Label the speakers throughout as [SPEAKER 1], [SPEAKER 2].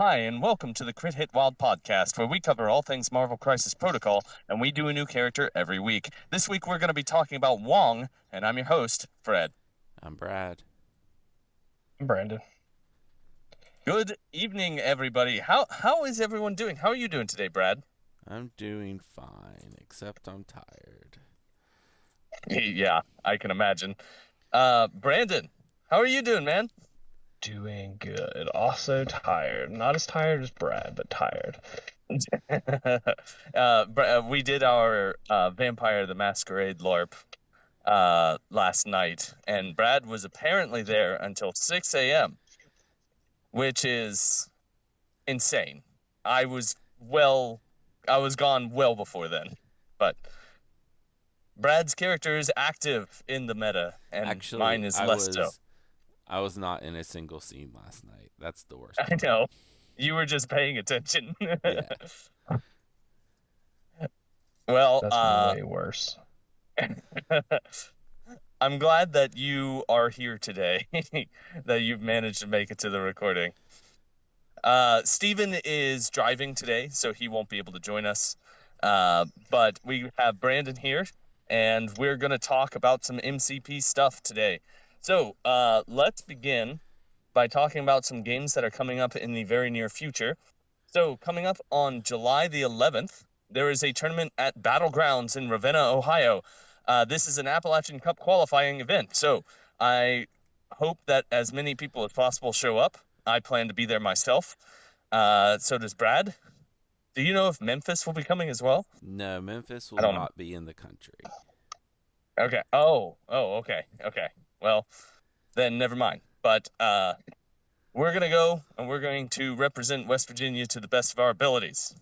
[SPEAKER 1] Hi, and welcome to the Crit Hit Wild podcast, where we cover all things Marvel Crisis Protocol, and we do a new character every week. This week we're going to be talking about Wong, and I'm your host, Fred.
[SPEAKER 2] I'm Brad.
[SPEAKER 3] Brandon.
[SPEAKER 1] Good evening, everybody. How is everyone doing? How are you doing today, Brad?
[SPEAKER 2] I'm doing fine, except I'm tired.
[SPEAKER 1] Yeah, I can imagine. Brandon, how are you doing, man?
[SPEAKER 3] Doing good. Also tired. Not as tired as Brad, but tired.
[SPEAKER 1] We did our Vampire the Masquerade LARP last night, and Brad was apparently there until 6 a.m., which is insane. I was gone well before then, but Brad's character is active in the meta, and
[SPEAKER 2] Actually,
[SPEAKER 1] mine is
[SPEAKER 2] I
[SPEAKER 1] less so.
[SPEAKER 2] was I was not in a single scene last night. That's the worst
[SPEAKER 1] I
[SPEAKER 2] part.
[SPEAKER 1] know. You were just paying attention.
[SPEAKER 2] Yeah.
[SPEAKER 1] Well,
[SPEAKER 3] That's way worse.
[SPEAKER 1] I'm glad that you are here today, that you've managed to make it to the recording. Steven is driving today, so he won't be able to join us. But we have Brandon here, and we're going to talk about some MCP stuff today. So let's begin by talking about some games that are coming up in the very near future. So coming up on July the 11th, there is a tournament at Battlegrounds in Ravenna, Ohio. This is an Appalachian Cup qualifying event, so I hope that as many people as possible show up. I plan to be there myself. So does Brad. Do you know if Memphis will be coming as well?
[SPEAKER 2] No, Memphis
[SPEAKER 1] I
[SPEAKER 2] will
[SPEAKER 1] don't know.
[SPEAKER 2] not be in the country.
[SPEAKER 1] Okay. Oh, okay. Well, then never mind. But we're going to go, and we're going to represent West Virginia to the best of our abilities.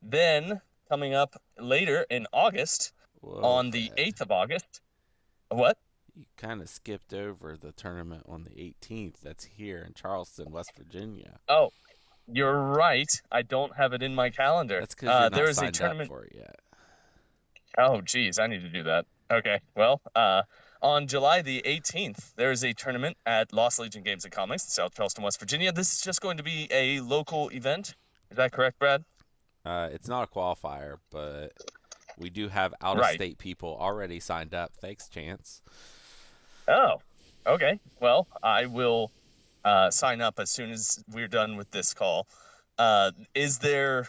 [SPEAKER 1] Then, coming up later in August,
[SPEAKER 2] Whoa,
[SPEAKER 1] on the
[SPEAKER 2] Fred.
[SPEAKER 1] 8th of August. What?
[SPEAKER 2] You kind of skipped over the tournament on the 18th. That's here in Charleston, West Virginia.
[SPEAKER 1] Oh, you're right. I don't have it in my calendar.
[SPEAKER 2] That's because you're
[SPEAKER 1] There
[SPEAKER 2] not
[SPEAKER 1] is a
[SPEAKER 2] signed up
[SPEAKER 1] tournament.
[SPEAKER 2] for it yet.
[SPEAKER 1] Oh, geez, I need to do that. Okay, well, on July the 18th, there is a tournament at Lost Legion Games and Comics in South Charleston, West Virginia. This is just going to be a local event. Is that correct, Brad?
[SPEAKER 2] It's not a qualifier, but we do have
[SPEAKER 1] Right.
[SPEAKER 2] out-of-state people already signed up. Thanks, Chance.
[SPEAKER 1] Oh, okay. Well, I will sign up as soon as we're done with this call. Is there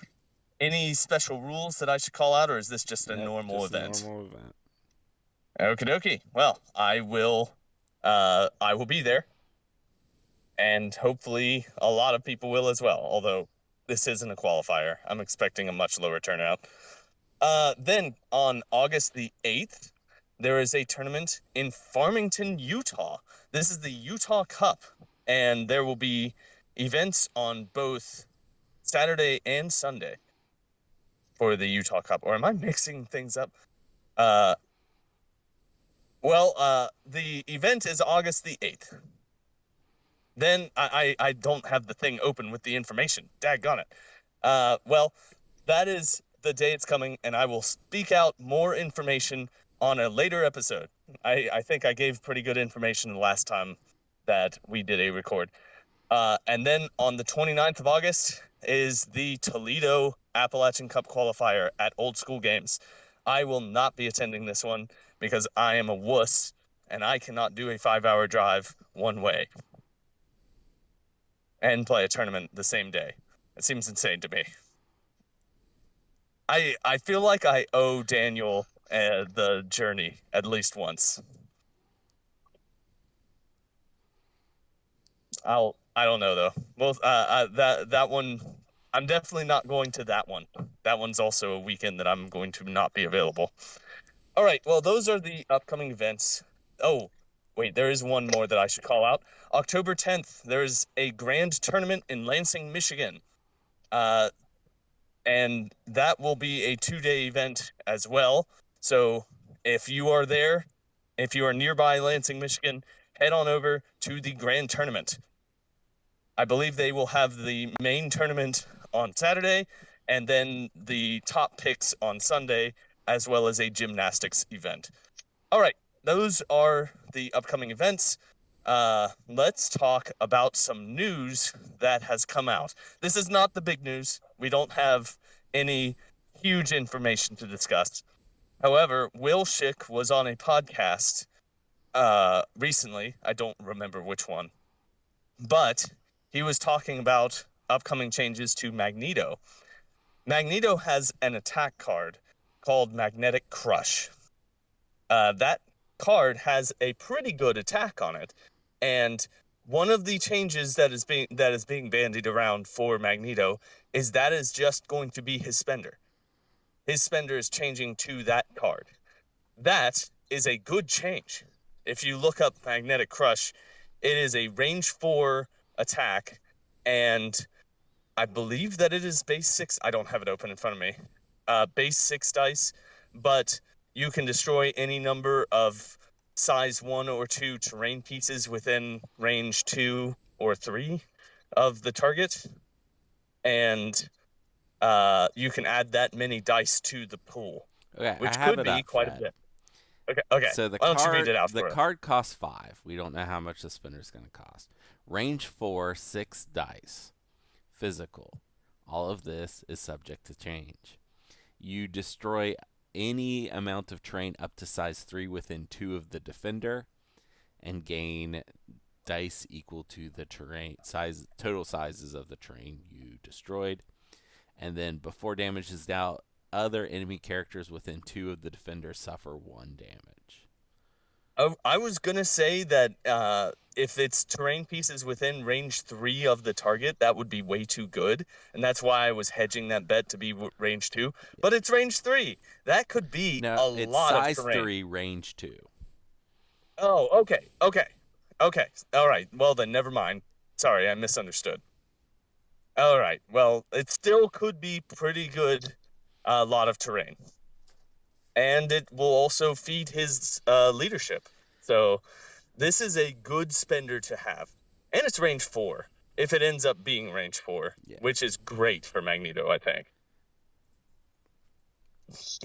[SPEAKER 1] any special rules that I should call out, or is this just a
[SPEAKER 2] Yep,
[SPEAKER 1] normal
[SPEAKER 2] just
[SPEAKER 1] event?
[SPEAKER 2] a normal event.
[SPEAKER 1] Okie dokie. Well, I will be there, and hopefully a lot of people will as well. Although this isn't a qualifier, I'm expecting a much lower turnout. Then on August the 8th, there is a tournament in Farmington, Utah. This is the Utah Cup, and there will be events on both Saturday and Sunday for the Utah Cup. Or am I mixing things up? The event is August the 8th. Then I don't have the thing open with the information. Daggone it. Well, that is the day it's coming, and I will speak out more information on a later episode. I think I gave pretty good information the last time that we did a record. And then on the 29th of August is the Toledo Appalachian Cup qualifier at Old School Games. I will not be attending this one because I am a wuss and I cannot do a 5-hour drive one way and play a tournament the same day. It seems insane to me. I feel like I owe Daniel the journey at least once. I don't know though. Well, that one, I'm definitely not going to that one. That one's also a weekend that I'm going to not be available. All right, well, those are the upcoming events. Oh, wait, there is one more that I should call out. October 10th, there is a grand tournament in Lansing, Michigan. And that will be a 2-day event as well. So if you are there, if you are nearby Lansing, Michigan, head on over to the grand tournament. I believe they will have the main tournament on Saturday and then the top picks on Sunday, as well as a gymnastics event. All right, those are the upcoming events. let's talk about some news that has come out. This is not the big news. We don't have any huge information to discuss. However, Will Schick was on a podcast recently. I don't remember which one, but he was talking about upcoming changes to Magneto. Magneto has an attack card called Magnetic Crush. That card has a pretty good attack on it, and one of the changes that is being bandied around for Magneto is just going to be his spender. His spender is changing to that card. That is a good change. If you look up Magnetic Crush, it is a range 4 attack, and I believe that it is base 6. I don't have it open in front of me. Base 6 dice, but you can destroy any number of size 1 or 2 terrain pieces within range 2 or 3 of the target, and you can add that many dice to the pool,
[SPEAKER 2] Okay, I
[SPEAKER 1] which
[SPEAKER 2] have
[SPEAKER 1] could
[SPEAKER 2] it
[SPEAKER 1] be
[SPEAKER 2] up,
[SPEAKER 1] quite a
[SPEAKER 2] Fred.
[SPEAKER 1] bit. Okay.
[SPEAKER 2] So
[SPEAKER 1] Why don't you read it out
[SPEAKER 2] the
[SPEAKER 1] for us?
[SPEAKER 2] card costs 5. We don't know how much the spinner's going to cost. Range 4, 6 dice. Physical. All of this is subject to change. You destroy any amount of terrain up to size 3 within 2 of the defender and gain dice equal to the total sizes of the terrain you destroyed. And then before damage is dealt, other enemy characters within 2 of the defenders suffer 1 damage.
[SPEAKER 1] I was gonna say that if it's terrain pieces within range 3 of the target, that would be way too good, and that's why I was hedging that bet to be range 2. But it's range 3. That could be
[SPEAKER 2] No,
[SPEAKER 1] a
[SPEAKER 2] it's
[SPEAKER 1] lot of
[SPEAKER 2] size
[SPEAKER 1] terrain.
[SPEAKER 2] 3, range 2.
[SPEAKER 1] Oh, okay. All right. Well then, never mind. Sorry, I misunderstood. All right. Well, it still could be pretty good. A lot of terrain, and it will also feed his leadership. So this is a good spender to have. And it's range 4, if it ends up being range 4,
[SPEAKER 2] Yeah.
[SPEAKER 1] which is great for Magneto, I think.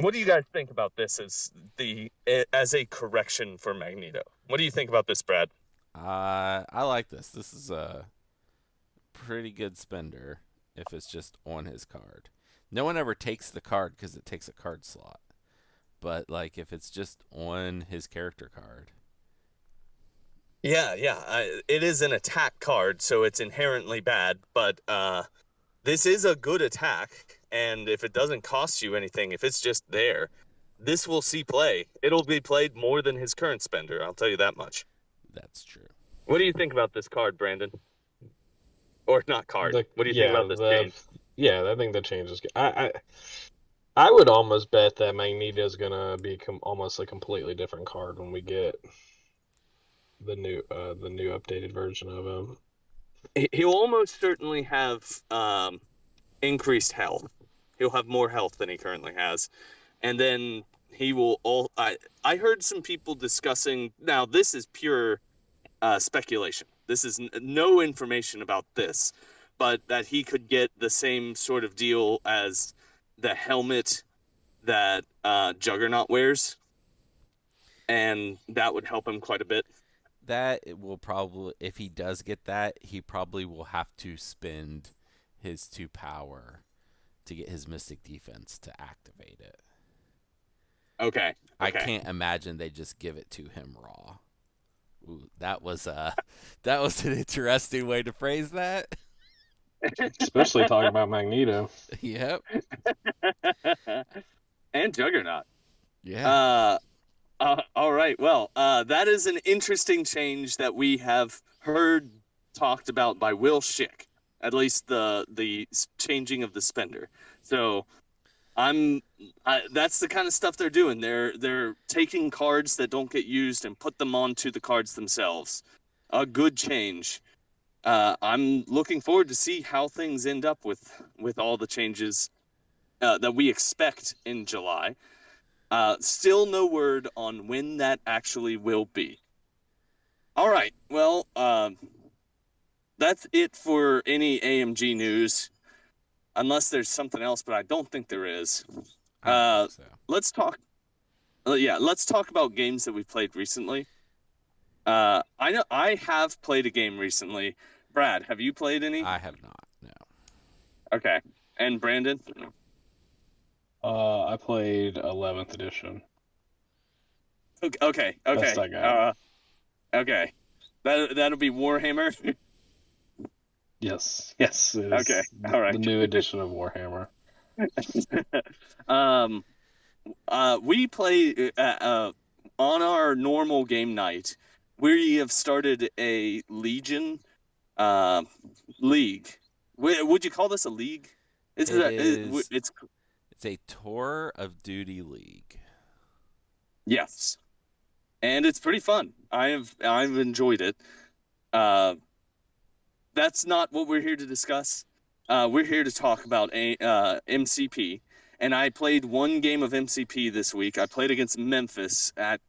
[SPEAKER 1] What do you guys think about this as a correction for Magneto? What do you think about this, Brad?
[SPEAKER 2] I like this. This is a pretty good spender if it's just on his card. No one ever takes the card because it takes a card slot. But like if it's just on his character card.
[SPEAKER 1] Yeah. It is an attack card, so it's inherently bad, but this is a good attack, and if it doesn't cost you anything, if it's just there, this will see play. It'll be played more than his current spender, I'll tell you that much.
[SPEAKER 2] That's true.
[SPEAKER 1] What do you think about this card, Brandon? Or not card. What do you think about this change?
[SPEAKER 3] I think the change is good. I would almost bet that Magneto's gonna be almost a completely different card when we get the new updated version of him.
[SPEAKER 1] He'll almost certainly have increased health. He'll have more health than he currently has. And then he will I heard some people discussing, now this is pure speculation. This is no information about this, but that he could get the same sort of deal as the helmet that Juggernaut wears, and that would help him quite a bit.
[SPEAKER 2] That it will probably, if he does get that, he probably will have to spend his 2 power to get his Mystic Defense to activate it.
[SPEAKER 1] Okay.
[SPEAKER 2] I can't imagine they just give it to him raw. Ooh, that was an interesting way to phrase that.
[SPEAKER 3] Especially talking about Magneto.
[SPEAKER 2] Yep.
[SPEAKER 1] And Juggernaut.
[SPEAKER 2] Yeah.
[SPEAKER 1] All right. Well, that is an interesting change that we have heard talked about by Will Schick. At least the changing of the spender. So that's the kind of stuff they're doing. They're taking cards that don't get used and put them onto the cards themselves. A good change. I'm looking forward to see how things end up with all the changes that we expect in July. Still no word on when that actually will be. All right. Well, that's it for any AMG news, unless there's something else, but I don't think there is.
[SPEAKER 2] I don't think so.
[SPEAKER 1] Let's talk. Let's talk about games that we played recently. I know I have played a game recently. Brad, have you played any?
[SPEAKER 2] I have not. No.
[SPEAKER 1] Okay. And Brandon?
[SPEAKER 3] I played 11th edition.
[SPEAKER 1] Okay.
[SPEAKER 3] Best
[SPEAKER 1] Okay.
[SPEAKER 3] I got.
[SPEAKER 1] Okay. That'll be Warhammer.
[SPEAKER 3] Yes, yes, it
[SPEAKER 1] Okay.
[SPEAKER 3] is
[SPEAKER 1] All
[SPEAKER 3] the
[SPEAKER 1] right.
[SPEAKER 3] new edition of Warhammer.
[SPEAKER 1] um we play on our normal game night. We have started a Legion uh, league. Would you call this a league? Is
[SPEAKER 2] It
[SPEAKER 1] it
[SPEAKER 2] is.
[SPEAKER 1] it's
[SPEAKER 2] It's a tour of duty league.
[SPEAKER 1] yes. And it's pretty fun. I've enjoyed it. Uh that's not what we're here to discuss. We're here to talk about a MCP, and I played one game of MCP this week. I played against Memphis at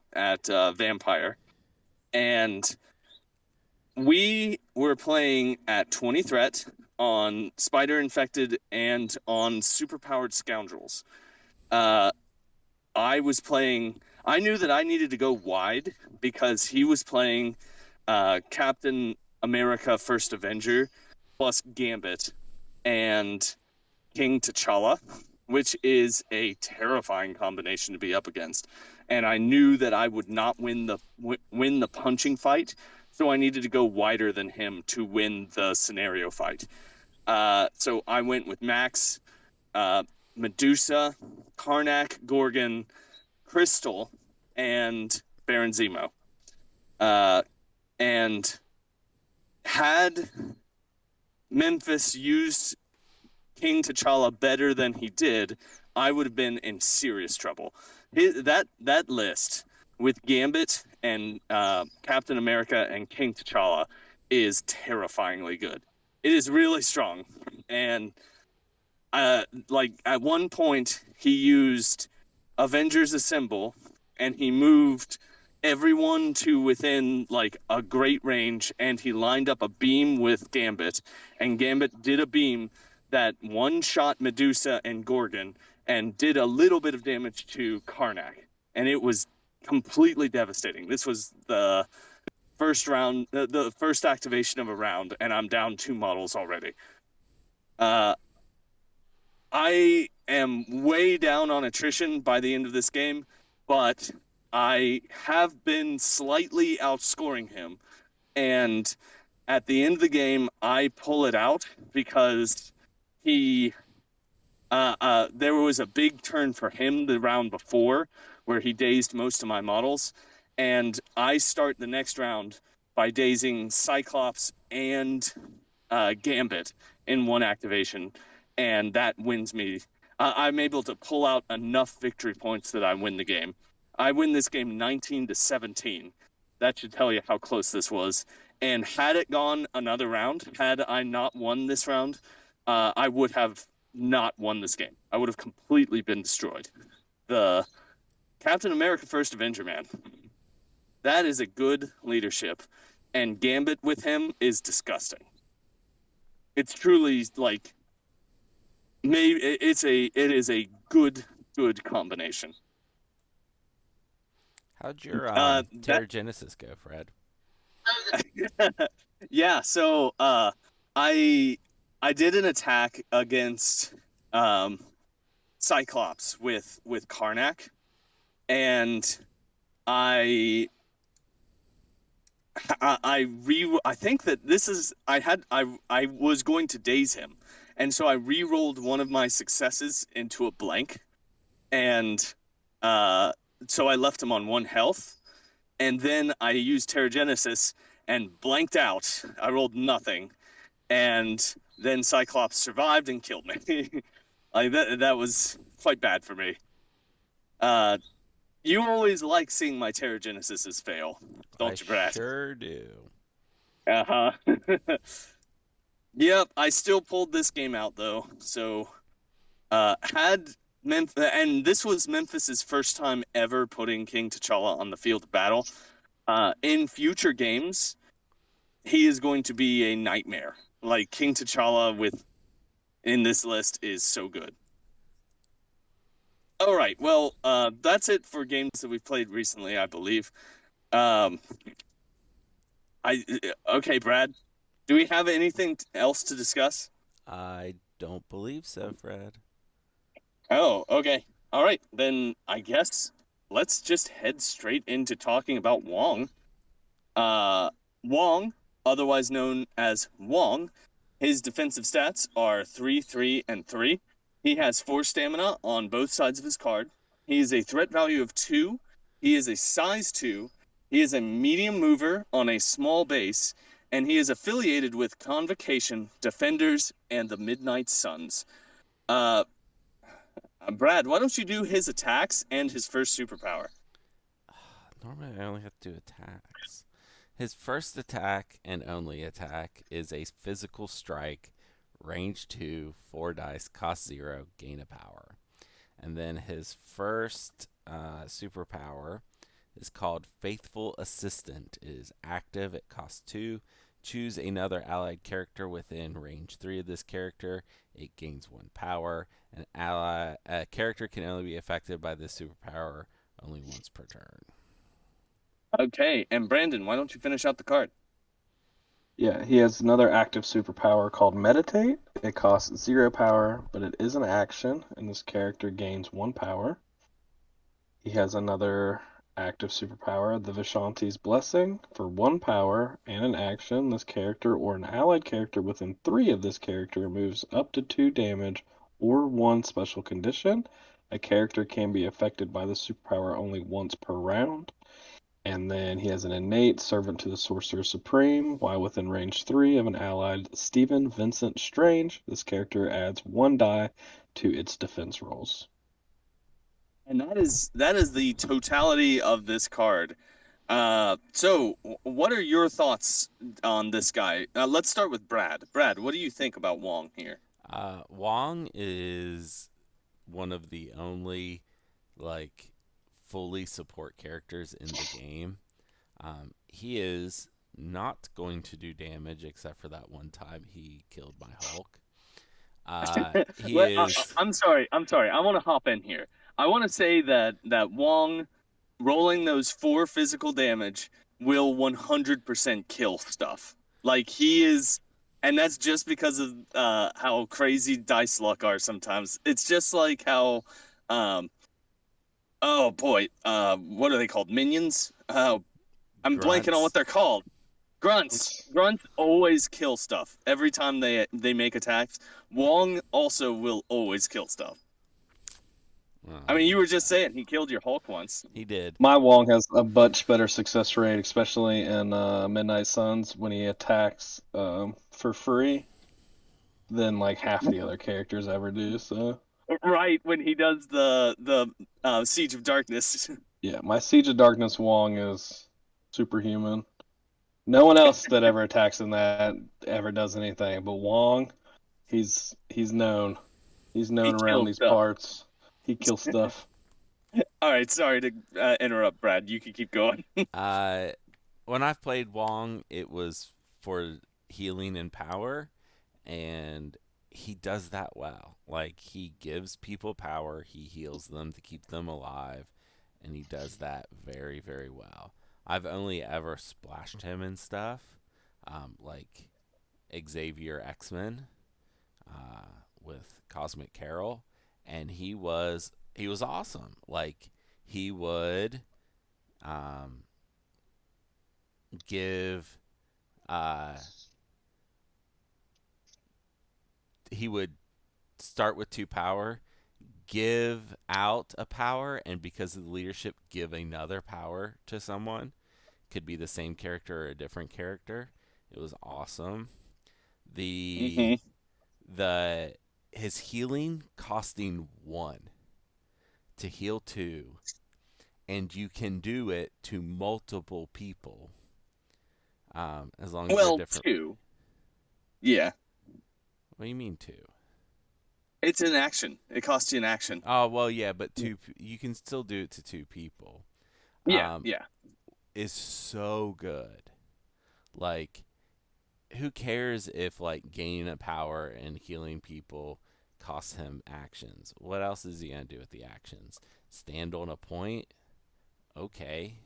[SPEAKER 1] Vampire, and we were playing at 20 threat on Spider Infected and on Superpowered Scoundrels. Uh, I was playing. I knew that I needed to go wide because he was playing Captain America First Avenger plus Gambit and King T'Challa, which is a terrifying combination to be up against. And I knew that I would not win the punching fight, so I needed to go wider than him to win the scenario fight. So I went with Max, uh, Medusa, Karnak, Gorgon, Crystal, and Baron Zemo. Uh, and had Memphis used King T'Challa better than he did, I would have been in serious trouble. That list with Gambit and Captain America and King T'Challa is terrifyingly good. It is really strong, and like at one point he used Avengers Assemble, and he moved everyone to within like a great range, and he lined up a beam with Gambit, and Gambit did a beam that one shot Medusa and Gorgon and did a little bit of damage to Karnak, and it was completely devastating. This was the first round, the first activation of a round, and I'm down 2 models already. Uh, I am way down on attrition by the end of this game, but I have been slightly outscoring him. And at the end of the game, I pull it out because he there was a big turn for him the round before where he dazed most of my models, and I start the next round by dazing Cyclops and Gambit in one activation, and that wins me. I'm able to pull out enough victory points that I win the game. I win this game 19-17. That should tell you how close this was. And had it gone another round, had I not won this round, I would have not won this game. I would have completely been destroyed. The Captain America First Avenger, man, that is a good leadership, and Gambit with him is disgusting. It's truly like maybe it is a good combination.
[SPEAKER 2] How'd your
[SPEAKER 1] That
[SPEAKER 2] Terrigenesis go, Fred?
[SPEAKER 1] yeah. So I I did an attack against um, Cyclops with Karnak, and I I think that this is I was going to daze him, and so I re-rolled one of my successes into a blank, and uh, so I left him on 1 health, and then I used Terrigenesis and blanked out. I rolled nothing, and then Cyclops survived and killed me. Like that was quite bad for me. Uh, you always like seeing my Terrigenesises fail,
[SPEAKER 2] I
[SPEAKER 1] don't you, Brad?
[SPEAKER 2] sure do.
[SPEAKER 1] Uh huh. Yep, I still pulled this game out though. So, had Memphis, and this was Memphis's first time ever putting King T'Challa on the field of battle. In future games, he is going to be a nightmare. Like King T'Challa with in this list is so good. All right, well, that's it for games that we've played recently, I believe. Um, I okay, Brad. Do we have anything else to discuss?
[SPEAKER 2] I don't believe so, Fred.
[SPEAKER 1] Oh, okay. All right, then I guess let's just head straight into talking about Wong. Uh, Wong, otherwise known as Wong, his defensive stats are 3, 3, and 3. He has 4 stamina on both sides of his card. He is a threat value of 2. He is a size 2. He is a medium mover on a small base. And he is affiliated with Convocation, Defenders, and the Midnight Suns. Uh, Brad, why don't you do his attacks and his first superpower?
[SPEAKER 2] Normally, I only have to do attacks. His first attack and only attack is a physical strike, range 2, 4 dice, cost 0, gain a power. And then his first superpower is called Faithful Assistant. It is active, it costs 2. Choose another allied character within range 3 of this character. It gains 1 power. A character can only be affected by this superpower only once per turn.
[SPEAKER 1] Okay, and Brandon, why don't you finish out the card?
[SPEAKER 3] Yeah, he has another active superpower called Meditate. It costs 0 power, but it is an action, and this character gains 1 power. He has another active superpower, the Vishanti's Blessing. For 1 power and an action, this character or an allied character within 3 of this character moves up to 2 damage or 1 special condition. A character can be affected by the superpower only once per round. And then he has an innate Servant to the Sorcerer Supreme. While within range 3 of an allied Stephen Vincent Strange, this character adds 1 die to its defense rolls.
[SPEAKER 1] And that is the totality of this card. So what are your thoughts on this guy? Let's start with Brad. Brad, what do you think about Wong here?
[SPEAKER 2] Wong is one of the only like fully support characters in the game. He is not going to do damage except for that one time he killed my Hulk. He is
[SPEAKER 1] I'm sorry. I'm sorry. I want to hop in here. I want to say that Wong rolling those 4 physical damage will 100% kill stuff. Like he is, and that's just because of how crazy dice luck are sometimes. It's just like how, um, oh boy, what are they called? Minions? I'm blanking on what
[SPEAKER 2] grunts.
[SPEAKER 1] they're called. Grunts. Grunts always kill stuff every time they make attacks. Wong also will always kill stuff.
[SPEAKER 2] Oh,
[SPEAKER 1] I mean, you were just
[SPEAKER 2] yeah,
[SPEAKER 1] saying he killed your Hulk once.
[SPEAKER 2] he did.
[SPEAKER 3] My Wong has a much better success rate, especially in Midnight Suns when he attacks for free than like half the other characters ever do. So
[SPEAKER 1] Right when he does the Siege of Darkness.
[SPEAKER 3] yeah, my Siege of Darkness Wong is superhuman. No one else that ever attacks in that ever does anything, but Wong, he's known. He's
[SPEAKER 1] He
[SPEAKER 3] known around
[SPEAKER 1] kills
[SPEAKER 3] these
[SPEAKER 1] stuff.
[SPEAKER 3] parts. He kills stuff.
[SPEAKER 1] All right, sorry to interrupt, Brad. You can keep going.
[SPEAKER 2] Uh, when I've played Wong, it was for healing and power, and he does that well. Like he gives people power, he heals them to keep them alive, and he does that very, very well. I've only ever splashed him and stuff, like Xavier X Men with Cosmic Carol, and he was awesome. Like he would um, give uh, he would start with 2 power, give out a power, and because of the leadership, give another power to someone. Could be the same character or a different character. It was awesome. The
[SPEAKER 1] hmm
[SPEAKER 2] the his healing costing 1 to heal 2, and you can do it to multiple people, as long as they're
[SPEAKER 1] Well,
[SPEAKER 2] different.
[SPEAKER 1] 2. Yeah,
[SPEAKER 2] What do you mean 2?
[SPEAKER 1] it's an action. It costs you an action.
[SPEAKER 2] Oh well, yeah, but you can still do it to 2 people.
[SPEAKER 1] Yeah,
[SPEAKER 2] Um,
[SPEAKER 1] yeah.
[SPEAKER 2] is so good. Like, who cares if like gaining a power and healing people costs him actions? What else is he gonna do with the actions? Stand on a point? Okay.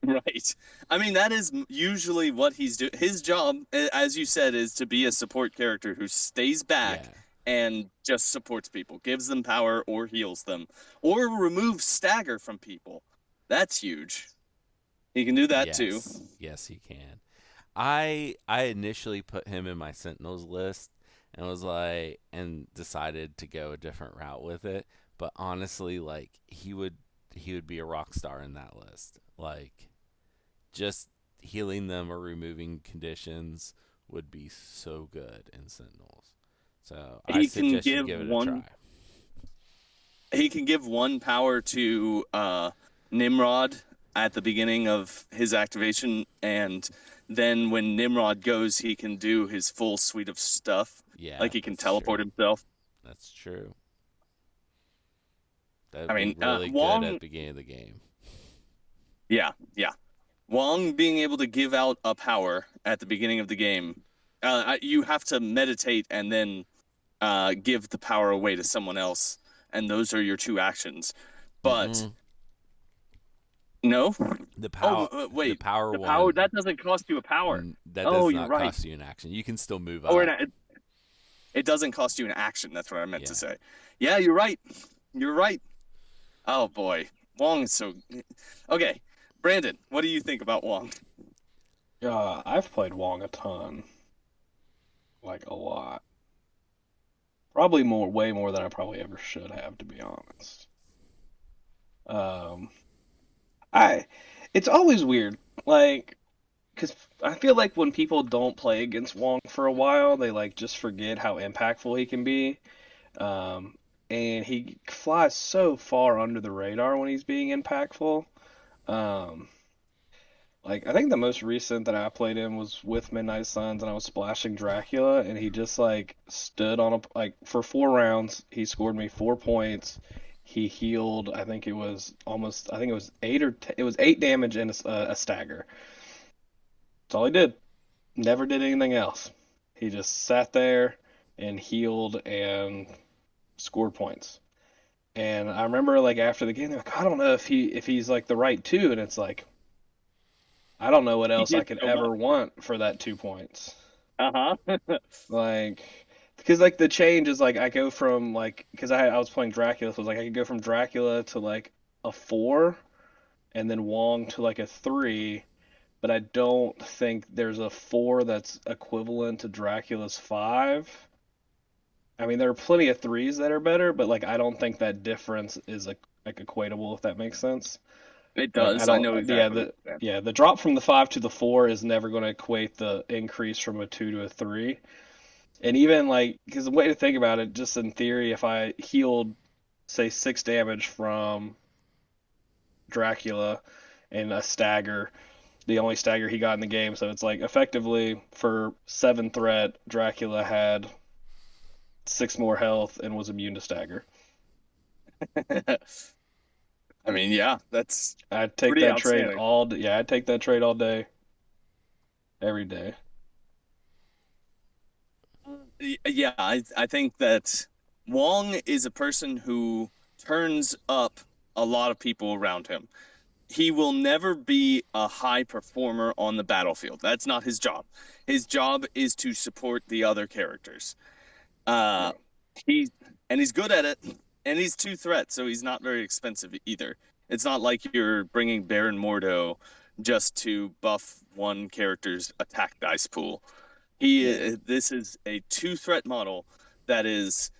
[SPEAKER 1] Right. I mean, that is usually what he's doing. His job, as you said, is to be a support character who stays back
[SPEAKER 2] Yeah.
[SPEAKER 1] and just supports people, gives them power or heals them, or removes stagger from people. That's huge. He can do that too.
[SPEAKER 2] Yes. Yes, he can. I initially put him in my Sentinels list and was like and decided to go a different route with it. But honestly, like he would be a rock star in that list. Like just healing them or removing conditions would be so good in Sentinels. So I
[SPEAKER 1] He can
[SPEAKER 2] suggest you
[SPEAKER 1] give
[SPEAKER 2] give it a
[SPEAKER 1] one.
[SPEAKER 2] try.
[SPEAKER 1] He can give one power to Nimrod at the beginning of his activation, and then when Nimrod goes, he can do his full suite of stuff.
[SPEAKER 2] Yeah,
[SPEAKER 1] Like he can
[SPEAKER 2] that's true.
[SPEAKER 1] teleport himself.
[SPEAKER 2] That's true. That
[SPEAKER 1] I
[SPEAKER 2] would be
[SPEAKER 1] mean,
[SPEAKER 2] really good at
[SPEAKER 1] Wong.
[SPEAKER 2] the beginning of the game.
[SPEAKER 1] Yeah, yeah. Wong being able to give out a power at the beginning of the game, you have to meditate and then give the power away to someone else, and those are your two actions. But
[SPEAKER 2] Mm-mm.
[SPEAKER 1] no,
[SPEAKER 2] The
[SPEAKER 1] oh
[SPEAKER 2] power, the
[SPEAKER 1] wait,
[SPEAKER 2] power
[SPEAKER 1] the power
[SPEAKER 2] one
[SPEAKER 1] that doesn't cost you a power.
[SPEAKER 2] that
[SPEAKER 1] Oh,
[SPEAKER 2] does
[SPEAKER 1] you're
[SPEAKER 2] not
[SPEAKER 1] right.
[SPEAKER 2] cost you an action. You can still move
[SPEAKER 1] Oh,
[SPEAKER 2] up.
[SPEAKER 1] it doesn't cost you an action. That's what I meant to
[SPEAKER 2] Yeah.
[SPEAKER 1] say. Yeah, you're right. You're right. Oh boy, Wong is so okay. Brandon, what do you think about Wong?
[SPEAKER 3] I've played Wong a ton, like a lot. Probably more, way more than I probably ever should have, to be honest. Um, I, it's always weird, like, because I feel like when people don't play against Wong for a while, they like just forget how impactful he can be. Um, and he flies so far under the radar when he's being impactful. Um, like I think the most recent that I played in was with Midnight Suns, and I was splashing Dracula, and he just like stood on a like for 4 rounds. He scored me 4 points. He healed. I think it was almost. I think it was it was 8 damage and a stagger. That's all he did. Never did anything else. He just sat there and healed and scored points. And I remember like after the game, they're like, I don't know if he's like the right two, and it's like I don't know what
[SPEAKER 1] He
[SPEAKER 3] else I
[SPEAKER 1] did
[SPEAKER 3] could
[SPEAKER 1] so much.
[SPEAKER 3] ever want for that 2 points.
[SPEAKER 1] Uh-huh.
[SPEAKER 3] Like, because like the change is like I go from like because I was playing Dracula, so it was like I could go from Dracula to like a 4, and then Wong to like a 3, but I don't think there's a 4 that's equivalent to Dracula's 5. I mean, there are plenty of 3s that are better, but like I don't think that difference is like equatable if that makes sense.
[SPEAKER 1] It
[SPEAKER 3] Like I
[SPEAKER 1] does. I
[SPEAKER 3] don't
[SPEAKER 1] know
[SPEAKER 3] yeah
[SPEAKER 1] exactly what
[SPEAKER 3] the
[SPEAKER 1] you're saying.
[SPEAKER 3] yeah the drop from the 5 to the 4 is never going to equate the increase from a 2 to a 3. And even like because the way to think about it, just in theory, if I healed say 6 damage from Dracula and a stagger, the only stagger he got in the game, so it's like effectively for 7 threat, Dracula had 6 more health and was immune to stagger.
[SPEAKER 1] I mean, yeah, that's
[SPEAKER 3] I'd take
[SPEAKER 1] pretty
[SPEAKER 3] that trade
[SPEAKER 1] outstanding.
[SPEAKER 3] all day. Yeah, I'd take that trade all day, every day.
[SPEAKER 1] Yeah, I think that Wong is a person who turns up a lot of people around him. He will never be a high performer on the battlefield. That's not his job. His job is to support the other characters. Uh,
[SPEAKER 3] Yeah.
[SPEAKER 1] he and he's good at it, and he's two threats, so he's not very expensive either. It's not like you're bringing Baron Mordo just to buff one character's attack dice pool.
[SPEAKER 3] Yeah.
[SPEAKER 1] This is a two threat model that is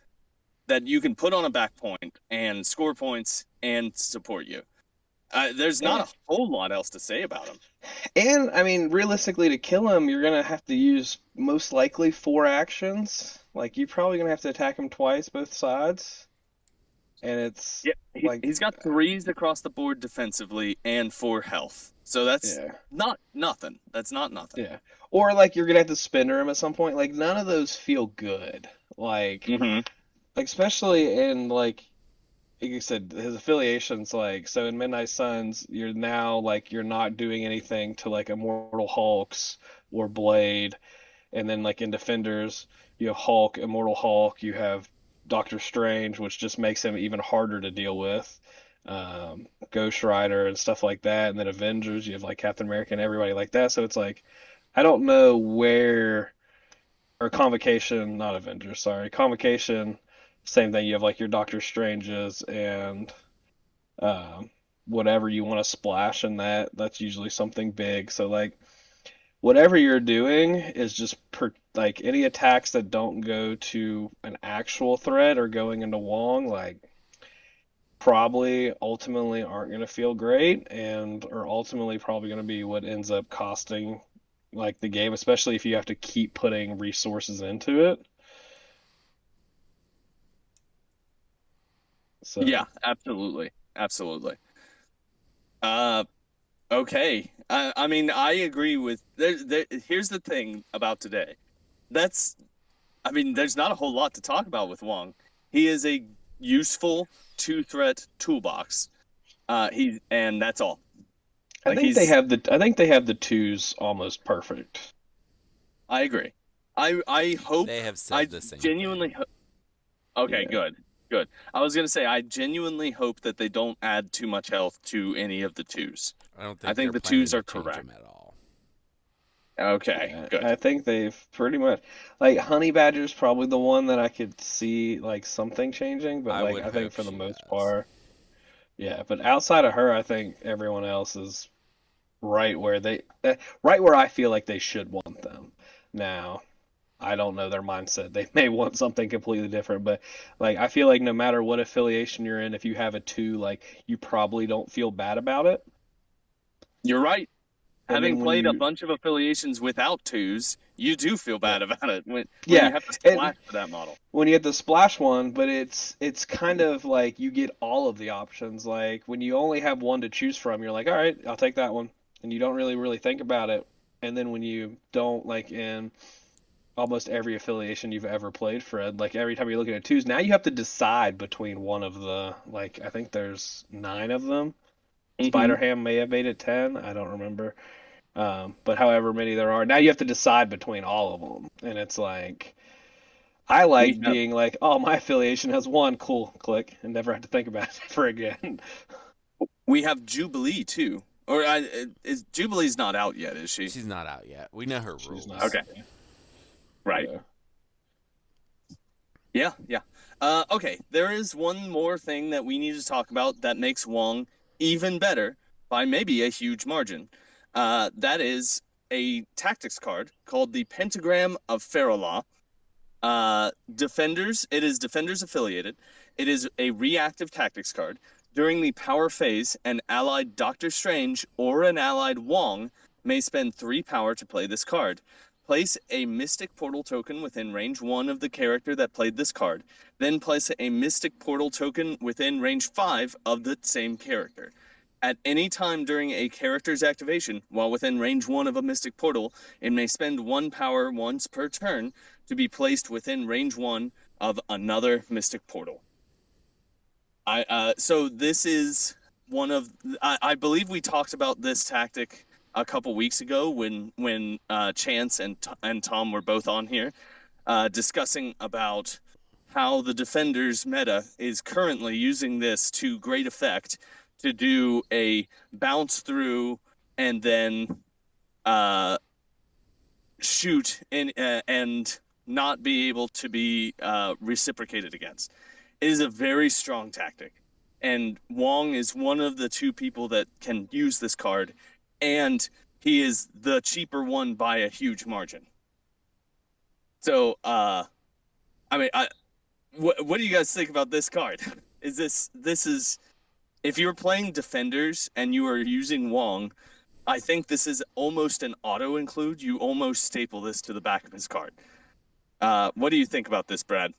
[SPEAKER 1] that you can put on a back point and score points and support you. There's not
[SPEAKER 3] And,
[SPEAKER 1] a whole lot else to say about him.
[SPEAKER 3] and I mean, realistically, to kill him, you're gonna have to use most likely 4 actions. Like you're probably gonna have to attack him twice, both sides. And it's
[SPEAKER 1] Yeah,
[SPEAKER 3] like,
[SPEAKER 1] he's got threes across the board defensively and four health. So that's
[SPEAKER 3] yeah,
[SPEAKER 1] not nothing. That's not nothing.
[SPEAKER 3] yeah. Or like you're gonna have to spinner him at some point. Like none of those feel good.
[SPEAKER 1] Hmm.
[SPEAKER 3] Like especially in like you said, his affiliations, like so in Midnight Suns, you're now like you're not doing anything to like Immortal Hulks or Blade, and then like in Defenders, you have Hulk, Immortal Hulk, you have Doctor Strange, which just makes him even harder to deal with. Ghost Rider and stuff like that, and then Avengers, you have like Captain America and everybody like that. So it's like I don't know where or Convocation, not Avengers, sorry, Convocation, same thing. You have like your Doctor Stranges and um, whatever you want to splash in that. That's usually something big. So like whatever you're doing is just like any attacks that don't go to an actual threat or going into Wong, like probably ultimately aren't going to feel great and are ultimately probably going to be what ends up costing like the game, especially if you have to keep putting resources into it.
[SPEAKER 1] Yeah,
[SPEAKER 3] So,
[SPEAKER 1] absolutely. Absolutely. Uh, okay. I mean, I agree with here's the thing about today. That's I mean, there's not a whole lot to talk about with Wong. He is a useful two threat toolbox. And that's all. Like he's
[SPEAKER 3] I think they have the twos almost perfect.
[SPEAKER 1] I agree. I hope
[SPEAKER 2] They have
[SPEAKER 1] I
[SPEAKER 2] said the same
[SPEAKER 1] genuinely
[SPEAKER 2] thing.
[SPEAKER 1] okay,
[SPEAKER 3] Yeah.
[SPEAKER 1] good. Good. I was gonna say I genuinely hope that they don't add too much health to any of the twos.
[SPEAKER 2] I don't
[SPEAKER 1] I
[SPEAKER 2] think they're
[SPEAKER 1] think the twos
[SPEAKER 2] planning to
[SPEAKER 1] are
[SPEAKER 2] change
[SPEAKER 1] correct.
[SPEAKER 2] them at all.
[SPEAKER 1] Okay,
[SPEAKER 3] Yeah,
[SPEAKER 1] good.
[SPEAKER 3] I think they've pretty much like Honey Badger's probably the one that I could see like something changing, but
[SPEAKER 2] I
[SPEAKER 3] like
[SPEAKER 2] would
[SPEAKER 3] I think
[SPEAKER 2] hope
[SPEAKER 3] for the
[SPEAKER 2] she
[SPEAKER 3] most
[SPEAKER 2] does.
[SPEAKER 3] part, yeah. But outside of her, I think everyone else is right where I feel like they should want them. Now, I don't know their mindset. They may want something completely different, but like I feel like no matter what affiliation you're in, if you have a two, like you probably don't feel bad about it.
[SPEAKER 1] You're right.
[SPEAKER 3] And
[SPEAKER 1] Having
[SPEAKER 3] then when
[SPEAKER 1] played a
[SPEAKER 3] you
[SPEAKER 1] bunch of affiliations without twos, you do feel
[SPEAKER 3] yeah.
[SPEAKER 1] bad about it when
[SPEAKER 3] Yeah,
[SPEAKER 1] you have to
[SPEAKER 3] and
[SPEAKER 1] splash for that model.
[SPEAKER 3] when you get the splash one, but it's kind of like you get all of the options. Like when you only have one to choose from, you're like, all right, I'll take that one, and you don't really think about it. And then when you don't, like in almost every affiliation you've ever played, Fred, like every time you're looking at twos, now you have to decide between one of the like I think there's nine of them.
[SPEAKER 1] Hmm.
[SPEAKER 3] Spider Ham may have made it 10. I don't remember. But however many there are, now you have to decide between all of them, and it's like I
[SPEAKER 1] We
[SPEAKER 3] like
[SPEAKER 1] have
[SPEAKER 3] being like, oh, my affiliation has one, cool, click, and never have to think about it ever again.
[SPEAKER 1] we have Jubilee too. Or is Jubilee's not out yet, is she?
[SPEAKER 2] She's not out yet. We know her
[SPEAKER 3] She's not.
[SPEAKER 2] rules.
[SPEAKER 1] Okay, right.
[SPEAKER 3] Yeah.
[SPEAKER 1] Yeah, yeah. Okay, there is one more thing that we need to talk about that makes Wong even better by maybe a huge margin. That is a tactics card called the Pentagram of Faralaw. Defenders, it is Defenders affiliated. It is a reactive tactics card. During the power phase, an allied Doctor Strange or an allied Wong may spend 3 power to play this card. Place a Mystic Portal token within range 1 of the character that played this card. Then place a Mystic Portal token within range 5 of the same character. At any time during a character's activation, while within range 1 of a Mystic Portal, it may spend 1 power once per turn to be placed within range 1 of another Mystic Portal. So this is one of I believe we talked about this tactic a couple weeks ago when Chance and Tom were both on here discussing about how the Defenders meta is currently using this to great effect to do a bounce through and then uh, shoot and not be able to be reciprocated against. It is a very strong tactic, and Wong is one of the two people that can use this card, and he is the cheaper one by a huge margin. So, I mean, what do you guys think about this card? Is this is if you're playing defenders and you are using Wong, I think this is almost an auto include. You almost staple this to the back of his card. What do you think about this, Brad?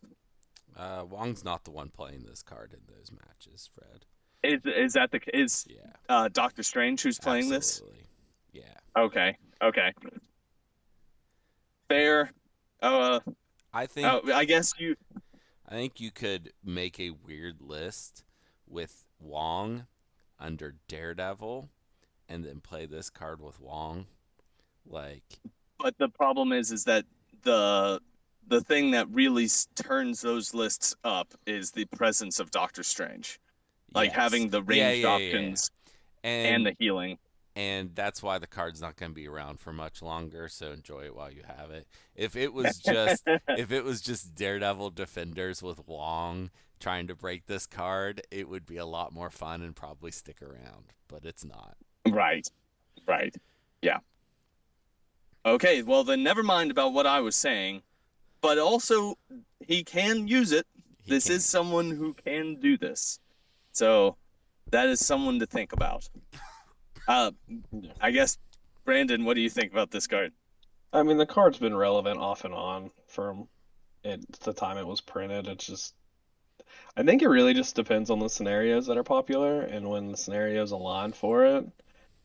[SPEAKER 2] Wong's not the one playing this card in those matches, Fred.
[SPEAKER 1] Is that the is
[SPEAKER 2] Yeah,
[SPEAKER 1] Doctor Strange who's playing this?
[SPEAKER 2] absolutely. Yeah.
[SPEAKER 1] Okay, okay, fair. Uh,
[SPEAKER 2] I think
[SPEAKER 1] I guess you.
[SPEAKER 2] I think you could make a weird list with Wong under Daredevil and then play this card with Wong. Like,
[SPEAKER 1] But the problem is that the the thing that really turns those lists up is the presence of Doctor Strange. like
[SPEAKER 2] Yes.
[SPEAKER 1] having the
[SPEAKER 2] Yeah,
[SPEAKER 1] ranged
[SPEAKER 2] yeah, yeah, yeah.
[SPEAKER 1] options and
[SPEAKER 2] And
[SPEAKER 1] the healing.
[SPEAKER 2] and that's why the card's not going to be around for much longer, so enjoy it while you have it. If it was just Daredevil Defenders with Wong trying to break this card, it would be a lot more fun and probably stick around, but it's not.
[SPEAKER 1] Right. Right. Yeah. Okay, well then never mind about what I was saying, but also he can use it.
[SPEAKER 2] He
[SPEAKER 1] This is
[SPEAKER 2] can.
[SPEAKER 1] someone who can do this. So that is someone to think about. Uh
[SPEAKER 3] Yeah.
[SPEAKER 1] I guess Brandon, what do you think about this card?
[SPEAKER 3] I mean, the card's been relevant off and on from the time it was printed. It's just, I think it really just depends on the scenarios that are popular, and when the scenarios align for it,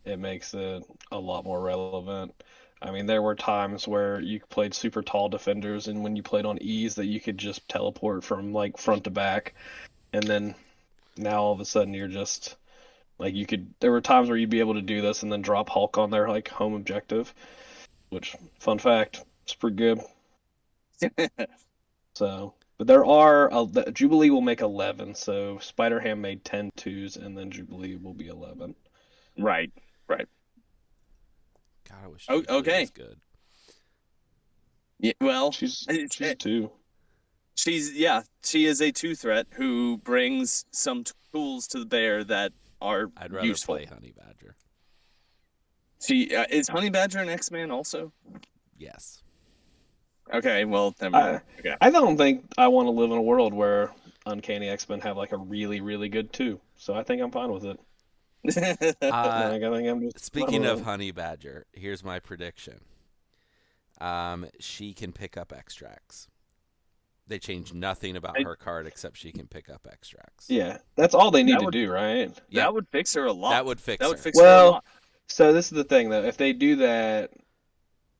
[SPEAKER 3] it makes it a lot more relevant. I mean, there were times where you played super tall defenders, and when you played on ease, that you could just teleport from like front to back, and then now all of a sudden you're just like you could. There were times where you'd be able to do this and then drop Hulk on their like home objective, which fun fact, it's pretty good. So, but there are Jubilee will make 11, so Spider Ham made 10 twos, and then Jubilee will be 11.
[SPEAKER 1] Right. Right.
[SPEAKER 2] God, I wish
[SPEAKER 1] Oh,
[SPEAKER 2] Jubilee
[SPEAKER 1] okay.
[SPEAKER 2] was good.
[SPEAKER 1] Yeah, well,
[SPEAKER 3] She's
[SPEAKER 1] it's-
[SPEAKER 3] a two.
[SPEAKER 1] she is a two threat who brings some tools to the bear that are
[SPEAKER 2] I'd rather
[SPEAKER 1] useful.
[SPEAKER 2] play Honey Badger.
[SPEAKER 1] She is Honey Badger an X-Man also?
[SPEAKER 2] Yes.
[SPEAKER 1] Okay, well, never mind. Okay.
[SPEAKER 3] I don't think I want to live in a world where Uncanny X-Men have like a really, really good two. So I think I'm fine with it.
[SPEAKER 2] Uh,
[SPEAKER 3] Like, I think I'm just fine
[SPEAKER 2] Speaking
[SPEAKER 3] with
[SPEAKER 2] of
[SPEAKER 3] it.
[SPEAKER 2] Honey Badger, here's my prediction. She can pick up extracts. They changed nothing about her card except she can pick up extracts.
[SPEAKER 3] Yeah, that's all they need
[SPEAKER 1] That
[SPEAKER 3] to
[SPEAKER 1] would-
[SPEAKER 3] do, right?
[SPEAKER 2] Yeah,
[SPEAKER 1] That would fix her a lot.
[SPEAKER 2] that would fix
[SPEAKER 1] That
[SPEAKER 2] her.
[SPEAKER 1] would fix her a
[SPEAKER 3] Well,
[SPEAKER 1] lot.
[SPEAKER 3] so this is the thing though. If they do that,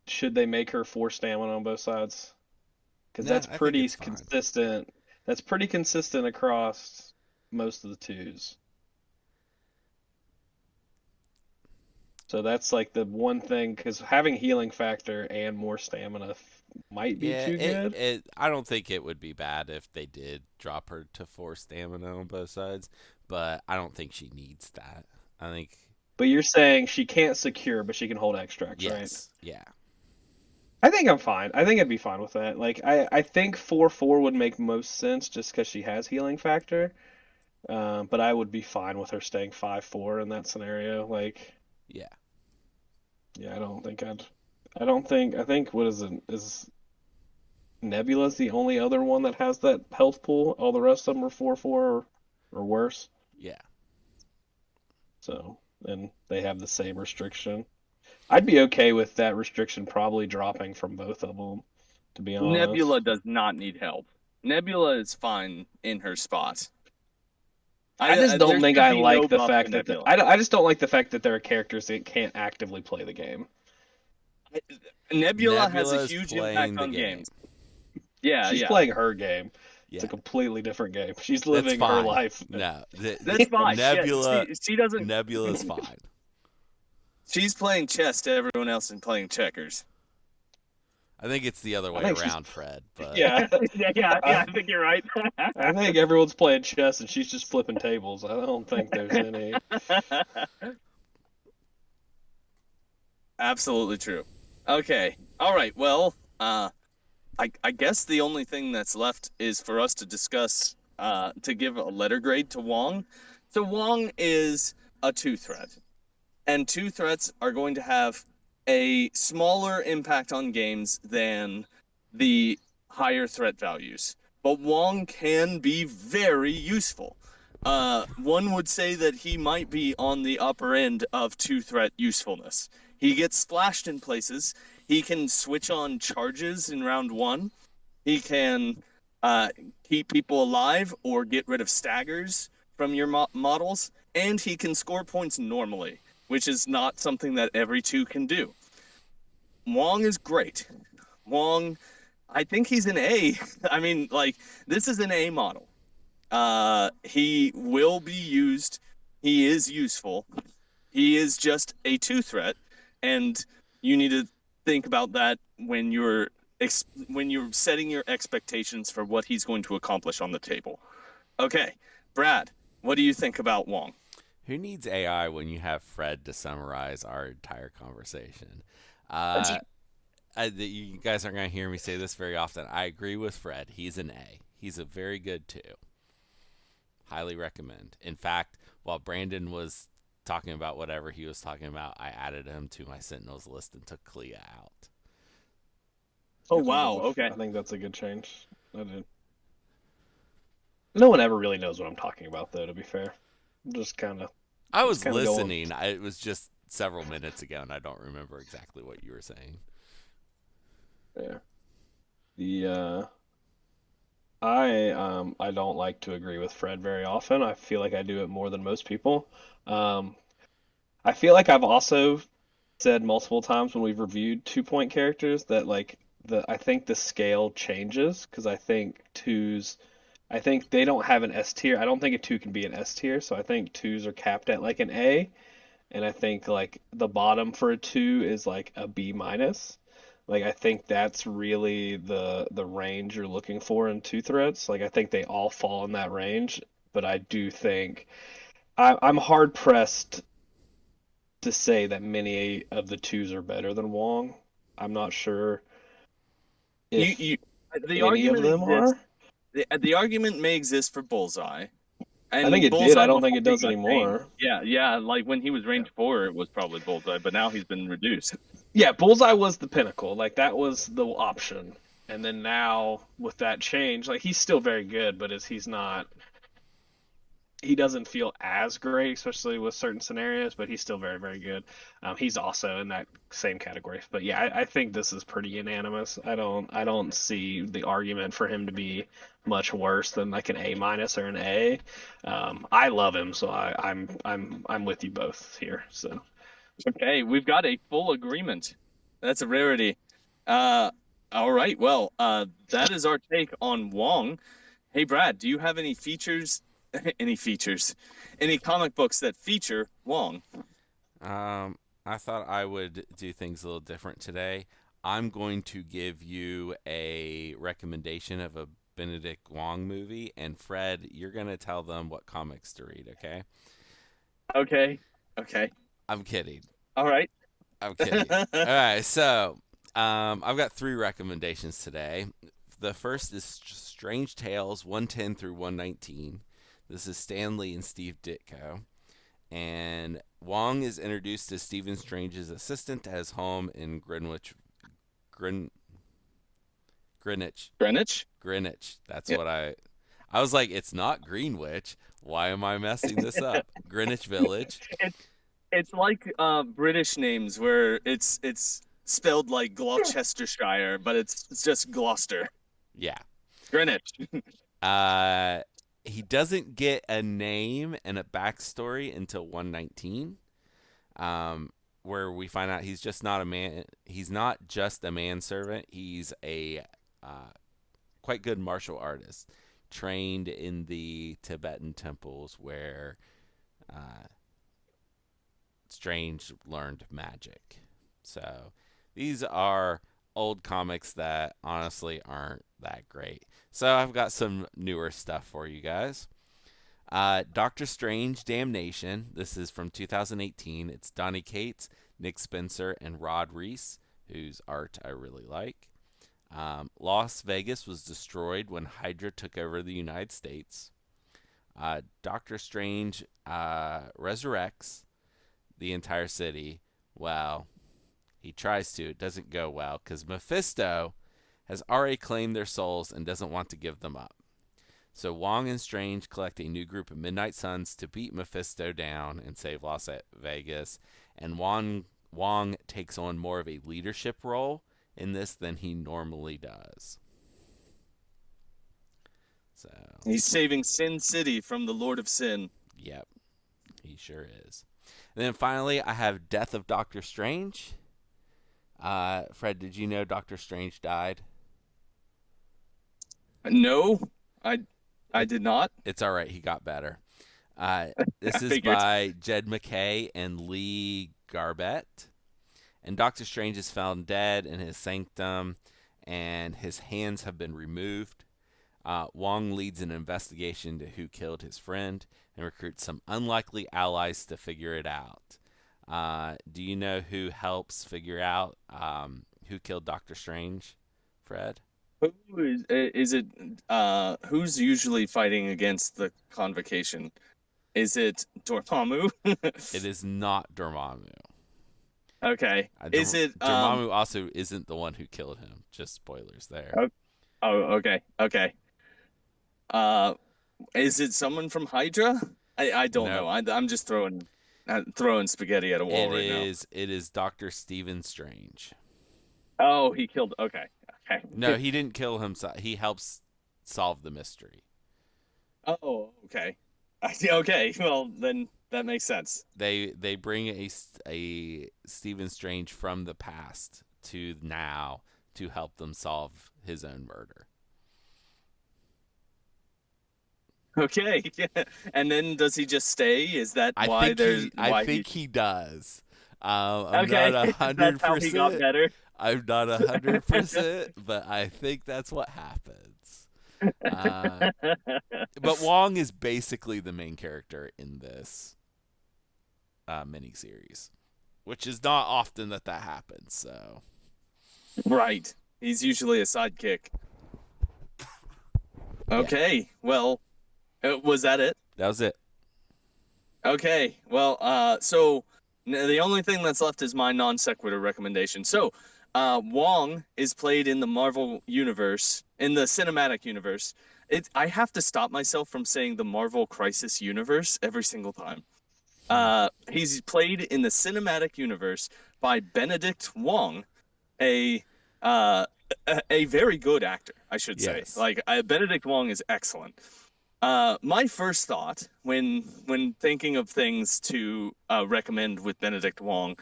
[SPEAKER 3] should they make her 4 stamina on both sides? Because
[SPEAKER 2] Nah,
[SPEAKER 3] that's
[SPEAKER 2] I think
[SPEAKER 3] pretty
[SPEAKER 2] it's fine.
[SPEAKER 3] consistent. That's pretty consistent across most of the twos. So that's like the one thing, because having healing factor and more stamina might be
[SPEAKER 2] Yeah,
[SPEAKER 3] too good.
[SPEAKER 2] I don't think it would be bad if they did drop her to 4 stamina on both sides, but I don't think she needs that. I think
[SPEAKER 3] But you're saying she can't secure, but she can hold extracts, right?
[SPEAKER 2] yes, yeah,
[SPEAKER 3] I think I'm fine. I think I'd be fine with that. Like I think 4/4 would make most sense just because she has healing factor. But I would be fine with her staying 5/4 in that scenario. Like,
[SPEAKER 2] yeah.
[SPEAKER 3] yeah, I don't think I'd. I think what is it? Is Nebula's the only other one that has that health pool? All the rest of them are 4/4 or worse.
[SPEAKER 2] Yeah.
[SPEAKER 3] So, and they have the same restriction. I'd be okay with that restriction probably dropping from both of them, to be honest.
[SPEAKER 1] Nebula does not need help. Nebula is fine in her spot.
[SPEAKER 3] I just don't
[SPEAKER 1] there
[SPEAKER 3] think
[SPEAKER 1] should
[SPEAKER 3] I
[SPEAKER 1] be
[SPEAKER 3] like
[SPEAKER 1] no
[SPEAKER 3] the
[SPEAKER 1] buff
[SPEAKER 3] fact
[SPEAKER 1] to
[SPEAKER 3] that
[SPEAKER 1] Nebula.
[SPEAKER 3] I just don't like the fact that there are characters that can't actively play the game.
[SPEAKER 1] Nebula has a
[SPEAKER 2] Nebula's
[SPEAKER 1] huge
[SPEAKER 2] playing
[SPEAKER 1] impact
[SPEAKER 2] the
[SPEAKER 1] on
[SPEAKER 2] game.
[SPEAKER 1] games. Yeah,
[SPEAKER 3] She's
[SPEAKER 1] yeah.
[SPEAKER 3] playing her game. It's a
[SPEAKER 2] Yeah.
[SPEAKER 3] completely different game. She's
[SPEAKER 2] That's
[SPEAKER 3] living her
[SPEAKER 2] fine.
[SPEAKER 3] life.
[SPEAKER 2] No,
[SPEAKER 1] That's fine.
[SPEAKER 2] Nebula.
[SPEAKER 1] Yeah, she doesn't.
[SPEAKER 2] Nebula's fine.
[SPEAKER 1] She's playing chess to everyone else and playing checkers.
[SPEAKER 2] I think it's the other way
[SPEAKER 3] think she's-
[SPEAKER 2] around, Fred. But
[SPEAKER 3] Yeah.
[SPEAKER 1] yeah. I think you're right.
[SPEAKER 3] I think everyone's playing chess and she's just flipping tables. I don't think there's any.
[SPEAKER 1] Absolutely true. Okay. All right. Well, I guess the only thing that's left is for us to discuss to give a letter grade to Wong. So Wong is a two threat, and two threats are going to have a smaller impact on games than the higher threat values. But Wong can be very useful. One would say that he might be on the upper end of two threat usefulness. He gets splashed in places. He can switch on charges in round one. He can keep people alive or get rid of staggers from your models. And he can score points normally, which is not something that every two can do. Wong is great. Wong, I think he's an A. I mean, like, this is an A model. He will be used. He is useful. He is just a two threat, and you need to think about that when you're setting your expectations for what he's going to accomplish on the table. Okay, Brad, what do you think about Wong?
[SPEAKER 2] Who needs AI when you have Fred to summarize our entire conversation?
[SPEAKER 1] That's
[SPEAKER 2] You guys aren't going to hear me say this very often. I agree with Fred. He's an A. He's a very good 2. Highly recommend. In fact, while Brandon was talking about whatever he was talking about, I added him to my Sentinels list and took Clea out.
[SPEAKER 1] Oh
[SPEAKER 3] I think
[SPEAKER 1] wow, okay.
[SPEAKER 3] I think that's a good change. I did. No one ever really knows what I'm talking about, though. To be fair, just kind of,
[SPEAKER 2] I
[SPEAKER 3] just
[SPEAKER 2] was
[SPEAKER 3] kind of going.
[SPEAKER 2] listening. It was just several minutes ago, and I don't remember exactly what you were saying.
[SPEAKER 3] Yeah. The I don't like to agree with Fred very often. I feel like I do it more than most people. Um, I feel like I've also said multiple times when we've reviewed 2 point characters that like I think the scale changes because I think twos I think they don't have an S tier. I don't think a 2 can be an S tier, so I think twos are capped at like an A, and I think like the bottom for a 2 is like a B minus. Like I think that's really the range you're looking for in 2 threats. Like I think they all fall in that range, but I do think I'm hard pressed to say that many of the twos are better than Wong. I'm not sure
[SPEAKER 1] You
[SPEAKER 3] if
[SPEAKER 1] the
[SPEAKER 3] any of
[SPEAKER 1] argument
[SPEAKER 3] them
[SPEAKER 1] exists.
[SPEAKER 3] are.
[SPEAKER 1] The argument may exist for Bullseye,
[SPEAKER 3] I think
[SPEAKER 1] and
[SPEAKER 3] it did. I
[SPEAKER 1] Bullseye
[SPEAKER 3] don't think
[SPEAKER 1] before
[SPEAKER 3] it
[SPEAKER 1] he
[SPEAKER 3] does
[SPEAKER 1] got changed.
[SPEAKER 3] anymore.
[SPEAKER 1] Yeah, yeah. Like when he was
[SPEAKER 3] Yeah.
[SPEAKER 1] range 4, it was probably Bullseye, but now he's been reduced.
[SPEAKER 3] Yeah, Bullseye was the pinnacle. Like that was the option. And then now with that change, like he's still very good, but he's not he doesn't feel as great, especially with certain scenarios, but he's still very, very good. He's also in that same category. But yeah, I think this is pretty unanimous. I don't see the argument for him to be much worse than like an A minus or an A. I love him, so I'm with you both here. So
[SPEAKER 1] Okay, we've got a full agreement. That's a rarity. Uh, all right. Well, that is our take on Wong. Hey, Brad, do you have any features? Any features? Any comic books that feature Wong?
[SPEAKER 2] I thought I would do things a little different today. I'm going to give you a recommendation of a Benedict Wong movie, and Fred, you're going to tell them what comics to read, okay?
[SPEAKER 1] Okay. Okay.
[SPEAKER 2] I'm kidding.
[SPEAKER 1] All right.
[SPEAKER 2] I'm kidding. All right, so I've got 3 recommendations today. The first is Strange Tales 110 through 119. This is Stan Lee and Steve Ditko. And Wong is introduced as Stephen Strange's assistant at his home in Grin, Greenwich.
[SPEAKER 1] Greenwich.
[SPEAKER 2] Greenwich. That's
[SPEAKER 1] Yeah.
[SPEAKER 2] what I was like, it's not Greenwich. Why am I messing this up? Greenwich Village.
[SPEAKER 1] It's like British names where it's spelled like Gloucestershire, but it's just Gloucester.
[SPEAKER 2] Yeah.
[SPEAKER 1] Greenwich.
[SPEAKER 2] Uh, he doesn't get a name and a backstory until 119, where we find out he's just not a man. He's not just a manservant. He's a quite good martial artist, trained in the Tibetan temples where Strange learned magic. So these are old comics that honestly aren't that great. So I've got some newer stuff for you guys. Doctor Strange Damnation. This is from 2018. It's Donny Cates, Nick Spencer, and Rod Reese, whose art I really like. Las Vegas was destroyed when Hydra took over the United States. Doctor Strange resurrects the entire city. Well, he tries to. It doesn't go well because Mephisto has already claimed their souls and doesn't want to give them up. So Wong and Strange collect a new group of Midnight Suns to beat Mephisto down and save Las Vegas. And Wong takes on more of a leadership role in this than he normally does. So
[SPEAKER 1] He's saving Sin City from the Lord of Sin.
[SPEAKER 2] yep, he sure is. And then finally, I have Death of Doctor Strange. Fred, did you know Doctor Strange died?
[SPEAKER 1] No, I did not.
[SPEAKER 2] It's all right. He got better. This
[SPEAKER 1] I
[SPEAKER 2] is
[SPEAKER 1] figured.
[SPEAKER 2] by Jed McKay and Lee Garbett. And Doctor Strange is found dead in his sanctum, and his hands have been removed. Wong leads an investigation to who killed his friend and recruits some unlikely allies to figure it out. Do you know who helps figure out who killed Doctor Strange, Fred?
[SPEAKER 1] Who is it? Who's usually fighting against the convocation? Is it Dormammu?
[SPEAKER 2] It is not Dormammu.
[SPEAKER 1] Okay. Is it
[SPEAKER 2] Dormammu also isn't the one who killed him. Just spoilers there.
[SPEAKER 1] Oh, okay. Okay. Uh, is it someone from Hydra? I don't know.
[SPEAKER 2] No,
[SPEAKER 1] I'm just throwing spaghetti at a wall right now.
[SPEAKER 2] it is Doctor Stephen Strange.
[SPEAKER 1] Oh, he killed. Okay. Okay.
[SPEAKER 2] No, he didn't kill himself. He helps solve the mystery.
[SPEAKER 1] Oh, okay. Okay. Well, then that makes sense.
[SPEAKER 2] They bring a Stephen Strange from the past to now to help them solve his own murder.
[SPEAKER 1] Okay. And then does he just stay? Is that why there's
[SPEAKER 2] I
[SPEAKER 1] why
[SPEAKER 2] think he does. I'm
[SPEAKER 1] Okay.
[SPEAKER 2] not
[SPEAKER 1] That's how he got
[SPEAKER 2] 100%.
[SPEAKER 1] better.
[SPEAKER 2] I'm not 100%, but I think that's what happens. But Wong is basically the main character in this miniseries, which is not often that happens. So
[SPEAKER 1] Right. He's usually a sidekick. Okay. Well, was that it?
[SPEAKER 2] that was it.
[SPEAKER 1] Okay. Well, so the only thing that's left is my non sequitur recommendation. So, Wong is played in the Marvel universe, in the cinematic universe. I have to stop myself from saying the Marvel Crisis universe every single time. He's played in the cinematic universe by Benedict Wong, a uh, a very good actor, I should say.
[SPEAKER 2] Yes.
[SPEAKER 1] Like Benedict Wong is excellent. My first thought when thinking of things to recommend with Benedict Wong,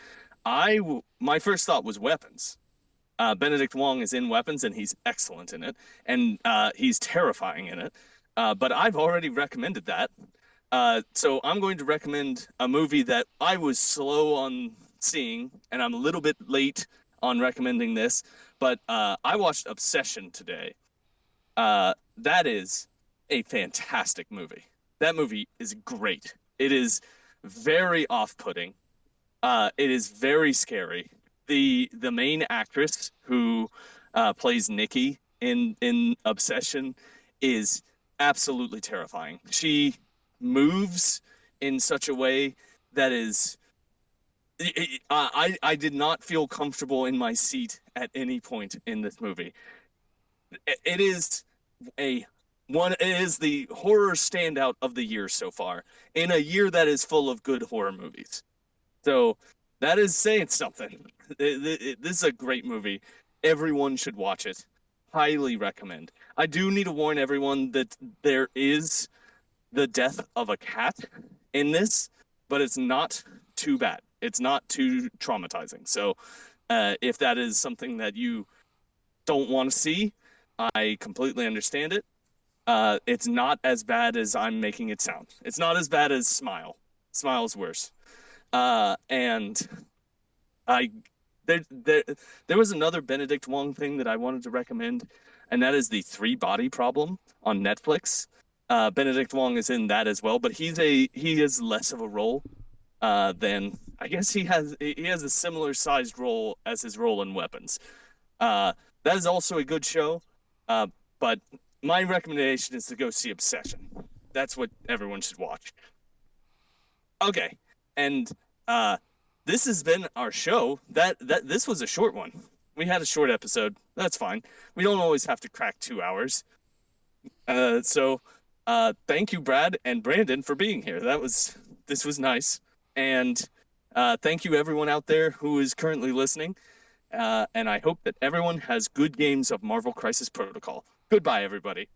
[SPEAKER 1] my first thought was Weapons. Benedict Wong is in Weapons and he's excellent in it, and he's terrifying in it. But I've already recommended that, so I'm going to recommend a movie that I was slow on seeing, and I'm a little bit late on recommending this. But I watched Obsession today. That is a fantastic movie. That movie is great. It is very off-putting. It is very scary. The main actress who plays Nikki in Obsession is absolutely terrifying. She moves in such a way that is I did not feel comfortable in my seat at any point in this movie. It is a it is the horror standout of the year so far, in a year that is full of good horror movies. So that is saying something. This is a great movie. Everyone should watch it. Highly recommend. I do need to warn everyone that there is the death of a cat in this, but it's not too bad. It's not too traumatizing. So if that is something that you don't want to see, I completely understand it. It's not as bad as I'm making it sound. It's not as bad as Smile. Smile's worse. And I there was another Benedict Wong thing that I wanted to recommend, and that is the Three Body Problem on Netflix. Benedict Wong is in that as well, but he is less of a role than I guess he has a similar sized role as his role in Weapons. That is also a good show, but my recommendation is to go see Obsession. That's what everyone should watch. Okay, and this has been our show. This was a short one. We had a short episode. That's fine. We don't always have to crack 2 hours. So thank you, Brad and Brandon, for being here. This was nice, and thank you everyone out there who is currently listening. And I hope that everyone has good games of Marvel Crisis Protocol. Goodbye, everybody.